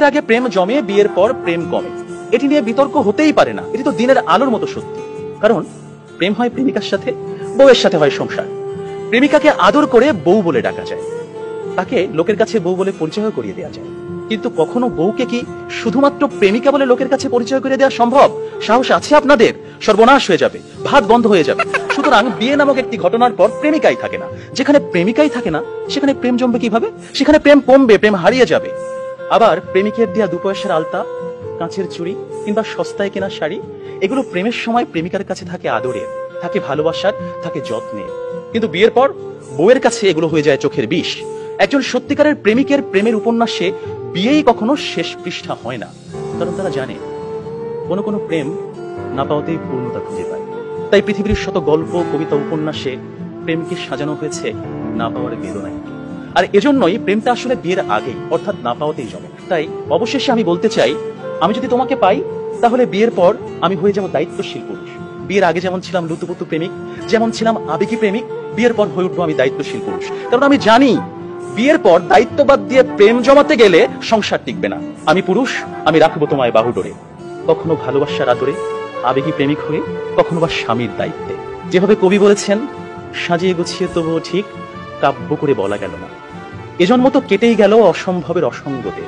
বিয়ের আগে প্রেম জমে, বিয়ের পর প্রেম কমে, এটি নিয়ে বিতর্ক হতেই পারে না। এটি তো দিনের আলোর মতো সত্যি। কারণ প্রেম হয় প্রেমিকার সাথে, বউয়ের সাথে হয় সংসার। প্রেমিকাকে আদর করে বউ বলে ডাকা যায়, তাকে লোকের কাছে বউ বলে পরিচয় করিয়ে দেওয়া যায়। কিন্তু কখনো বউকে কি শুধুমাত্র প্রেমিকা বলে লোকের কাছে পরিচয় করে দেওয়া সম্ভব? সাহস আছে আপনাদের? সর্বনাশ হয়ে যাবে, ভাত বন্ধ হয়ে যাবে। সুতরাং বিয়ে নামক একটি ঘটনার পর প্রেমিকাই থাকে না। যেখানে প্রেমিকাই থাকে না সেখানে প্রেম জমবে কিভাবে? সেখানে প্রেম কমবে, প্রেম হারিয়ে যাবে। আবার প্রেমিকের দেয়া 2 পয়সার আলতা, কাঁচের চুড়ি কিংবা সস্তায় কেনা শাড়ি, এগুলো প্রেমের সময় প্রেমিকার কাছে থাকে আদরের, থাকে ভালোবাসার, থাকে যত্নের। কিন্তু বিয়ের পর বউয়ের কাছে এগুলো হয়ে যায় চোখের বিষ। একজন সত্যিকারের প্রেমিকের প্রেমের উপন্যাসে বিয়েই কখনো শেষ পৃষ্ঠা হয় না। কারণ তারা জানে কোনো কোনো প্রেম না পাওয়াতেই পূর্ণতা খুঁজে পায়। তাই পৃথিবীর শত গল্প, কবিতা, উপন্যাসে প্রেমকে সাজানো হয়েছে না পাওয়ার বেদনায়। আর এজন্যই প্রেমটা আসলে বিয়ের আগেই, অর্থাৎ না পাওয়াতেই জমে। তাই অবশেষে আমি বলতে চাই, আমি যদি তোমাকে পাই তাহলে বিয়ের পর আমি হয়ে যাব দায়িত্বশীল পুরুষ। বিয়ের আগে যেমন ছিলাম লুতুপুতু প্রেমিক, যেমন ছিলাম আবেগী প্রেমিক, বিয়ের পর হয়ে উঠবো আমি দায়িত্বশীল পুরুষ। কারণ আমি জানি বিয়ের পর দায়িত্ববাদ দিয়ে প্রেম জমাতে গেলে সংসার টিকবে না। আমি পুরুষ, আমি রাখবো তোমায় বাহুডোরে, কখনো ভালোবাসার আদরে, আবেগী প্রেমিক হয়ে, কখনো বা স্বামীর দায়িত্বে। যেভাবে কবি বলেছেন, সাজিয়ে গুছিয়ে তবুও ঠিক কাব্য করে বলা গেল না। এজন্ম তো কেটেই গেল অসম্ভবের অসঙ্গতে।